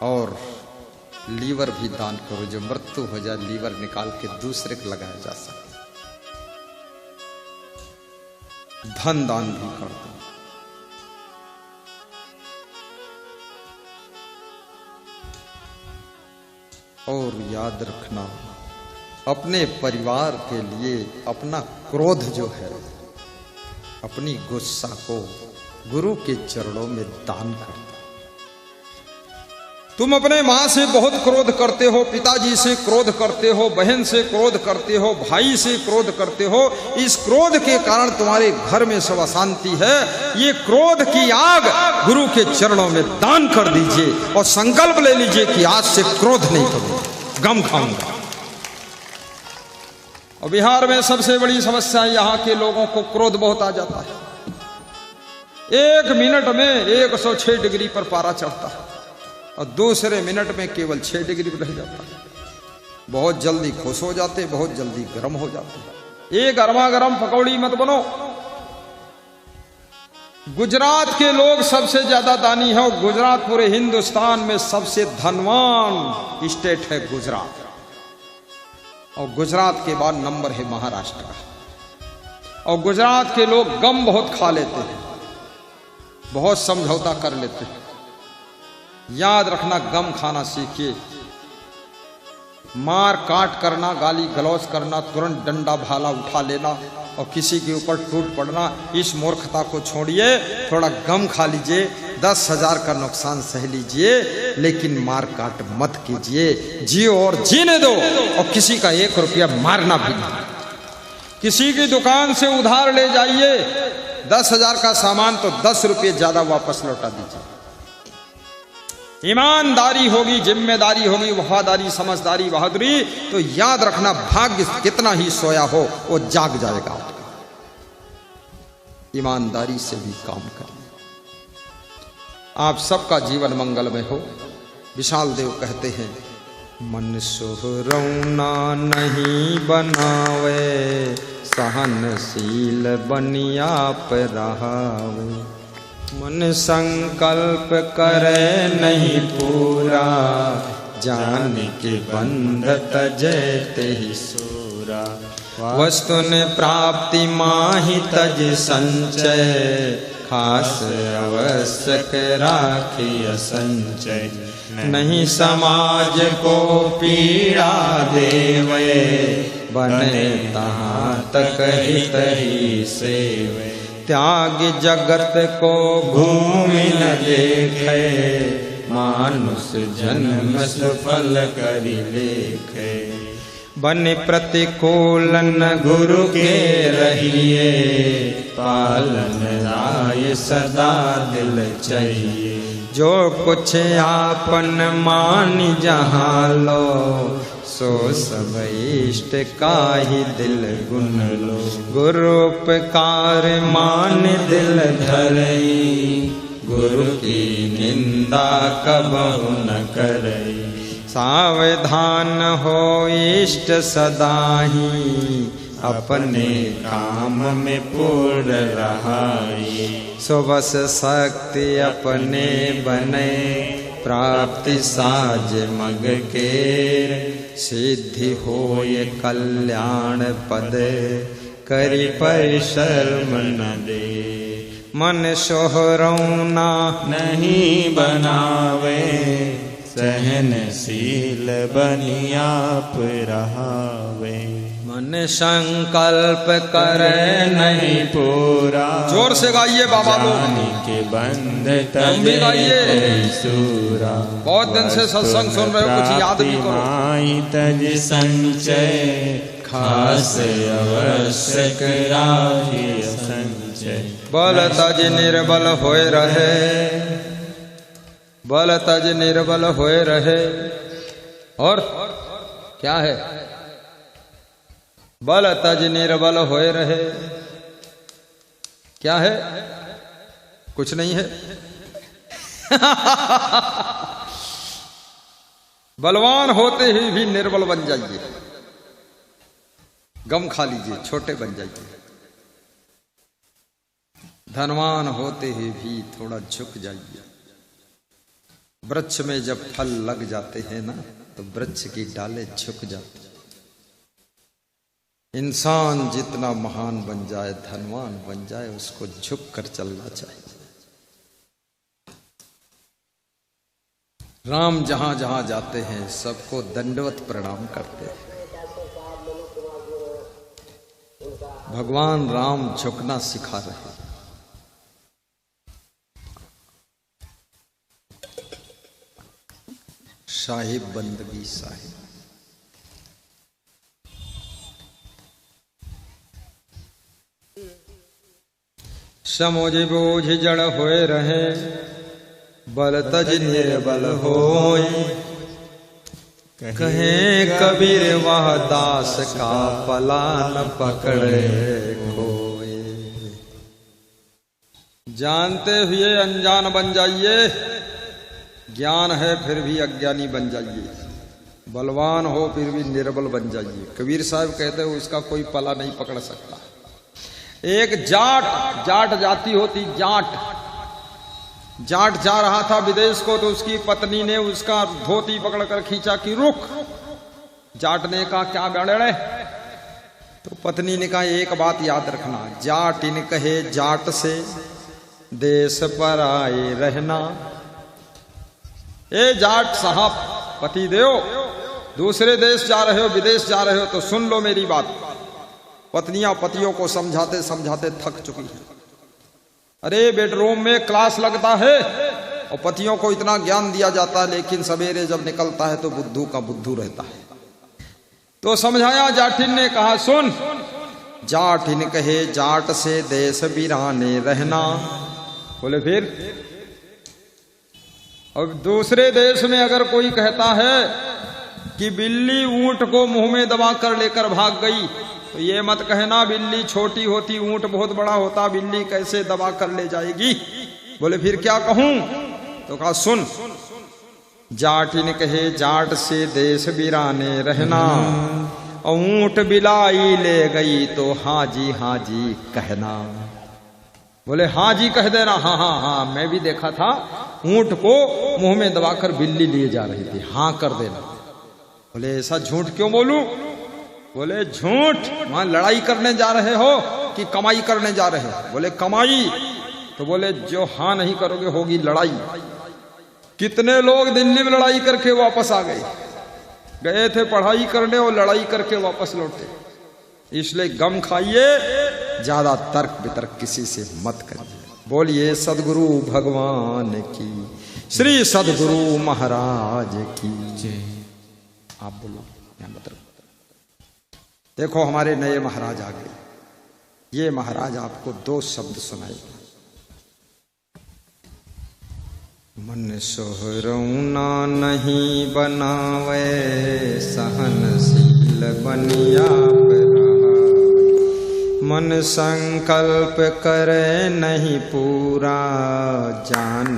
और लीवर भी दान करो, जो मृत्यु हो जाए लीवर निकाल के दूसरे को लगाया जा सके। धन दान भी कर दो। और याद रखना, अपने परिवार के लिए अपना क्रोध जो है, अपनी गुस्सा को गुरु के चरणों में दान कर दो। तुम अपने मां से बहुत क्रोध करते हो, पिताजी से क्रोध करते हो, बहन से क्रोध करते हो, भाई से क्रोध करते हो। इस क्रोध के कारण तुम्हारे घर में सब अशांति है। ये क्रोध की आग गुरु के चरणों में दान कर दीजिए और संकल्प ले लीजिए कि आज से क्रोध नहीं करूंगा, गम खाऊंगा। और बिहार में सबसे बड़ी समस्या है, यहाँ के लोगों को क्रोध बहुत आ जाता है। 1 मिनट में 106 डिग्री पर पारा चढ़ता है और दूसरे मिनट में केवल 6 डिग्री पर रह जाता है। बहुत जल्दी खुश हो जाते, बहुत जल्दी गर्म हो जाते। ये गर्मा गर्म पकौड़ी मत बनो। गुजरात के लोग सबसे ज्यादा दानी है और गुजरात पूरे हिंदुस्तान में सबसे धनवान स्टेट है गुजरात। और गुजरात के बाद नंबर है महाराष्ट्र का। और गुजरात के लोग गम बहुत खा लेते हैं, बहुत समझौता कर लेते हैं। याद रखना, गम खाना सीखिए। मार काट करना, गाली गलौज करना, तुरंत डंडा भाला उठा लेना और किसी के ऊपर टूट पड़ना, इस मूर्खता को छोड़िए। थोड़ा गम खा लीजिए, 10,000 का नुकसान सह लीजिए, लेकिन मार काट मत कीजिए। जियो और जीने दो। और किसी का 1 रुपया मारना भी नहीं। किसी की दुकान से उधार ले जाइए, 10,000 का सामान तो 10 रुपये ज्यादा वापस लौटा दीजिए। ईमानदारी होगी, जिम्मेदारी होगी, वफादारी, समझदारी, बहादुरी, तो याद रखना भाग्य कितना ही सोया हो वो जाग जाएगा। ईमानदारी से भी काम करिए। आप सबका जीवन मंगलमय हो। विशाल देव कहते हैं, मन सोहरौना नहीं बनावे, सहनशील बनियाप रहावे। मन संकल्प करे नहीं पूरा, जान के बंध तजे ते ही सूरा। वस्तुन प्राप्ति माहि तज संचय, खास आवश्यक राखिय संचय। नहीं समाज को पीड़ा देवे, बने तहाँ तक हित ही सेवे। त्याग जगत को भूमि न देखे, मानुष जन्म सफल करि लेखे। बन प्रतिकूलन गुरु के रहिए, पालन राय सदा दिल चाहिए। जो कुछ आपन मान जहाँ लो, सो सब इष्ट का ही दिल गुण लो। गुरुपकार मान दिल धरई, गुरु की निंदा कबहु न करई। सावधान हो इष्ट सदाही, अपने काम में पूर्ण रहाई। सो बस शक्ति अपने बने, प्राप्ति साज मग के। सिद्धि होय कल्याण पद, करि परिश्रम न दे। मन सोहरौना नहीं बनावे, सहनशील बनियाप रहावे। मन संकल्प करे नहीं पूरा, जोर से गाइए बाबा लोग के बंध तजे सूरा। बहुत दिन से सत्संग सुन रहे हो, कुछ याद भी करो। तज संचय, खास आवश्यक राखिय संचय। बल तज निर्बल होए रहे, बल तज निर्बल होए रहे। और क्या है? बल तज निर्बल होए रहे। क्या है? कुछ नहीं है। बलवान होते ही भी निर्बल बन जाइए, गम खा लीजिए, छोटे बन जाइए। धनवान होते ही भी थोड़ा झुक जाइए। वृक्ष में जब फल लग जाते हैं ना तो वृक्ष की डालें झुक जाती। इंसान जितना महान बन जाए, धनवान बन जाए, उसको झुक कर चलना चाहिए। राम जहां जहां जाते हैं सबको दंडवत प्रणाम करते हैं। भगवान राम झुकना सिखा रहे हैं। साहिब बंदगी साहिब। समझ बोझ जड़ होए रहे, बल तज निर्बल होए। कहे कबीर वह दास का पला न पकड़े खोए। जानते हुए अनजान बन जाइए, ज्ञान है फिर भी अज्ञानी बन जाइए, बलवान हो फिर भी निर्बल बन जाइए। कबीर साहब कहते हो उसका कोई पला नहीं पकड़ सकता। एक जाट जाति होती, जाट जा रहा था विदेश को, तो उसकी पत्नी ने उसका धोती पकड़कर खींचा कि रुक। जाट ने कहा क्या बड़े? तो पत्नी ने कहा एक बात याद रखना, जाट इन कहे जाट से देश पर आए रहना। ए जाट साहब, पति देव, दूसरे देश जा रहे हो, विदेश जा रहे हो, तो सुन लो मेरी बात। पत्नियां पतियों को समझाते समझाते थक चुकी हैं। अरे बेडरूम में क्लास लगता है और पतियों को इतना ज्ञान दिया जाता है, लेकिन सवेरे जब निकलता है तो बुद्धू का बुद्धू रहता है। तो समझाया जाटिन ने, कहा सुन, जाटिन कहे जाट से देश बिराने रहना। बोले फिर? अब दूसरे देश में अगर कोई कहता है कि बिल्ली ऊंट को मुंह में दबा कर लेकर भाग गई, तो ये मत कहना बिल्ली छोटी होती, ऊंट बहुत बड़ा होता, बिल्ली कैसे दबा कर ले जाएगी। बोले फिर क्या कहूं? तो कहा सुन, जाटिन कहे जाट से देश बिराने रहना, ऊंट बिलाई ले गई तो हाजी हाजी कहना। बोले हाँ जी कह देना। हाँ हाँ हाँ, मैं भी देखा था, ऊंट को मुंह में दबाकर बिल्ली लिए जा रही थी, हाँ कर देना। बोले ऐसा झूठ क्यों बोलूं? बोले झूठ, वहां लड़ाई करने जा रहे हो कि कमाई करने जा रहे हो? बोले कमाई। तो बोले जो हाँ नहीं करोगे होगी लड़ाई। कितने लोग दिल्ली में लड़ाई करके वापस आ गए थे पढ़ाई करने और लड़ाई करके वापस लौटे। इसलिए गम खाइए, ज्यादा तर्क वितर्क किसी से मत करिए। बोलिए सदगुरु भगवान की, श्री सदगुरु महाराज की जय। आप बोलो, मैं बता। देखो हमारे नए महाराज आ गए। ये महाराज आपको 2 शब्द सुनाए। मन सोहरौना नहीं बनावे, सहनशील बनिया मन संकल्प करे नहीं पूरा, जान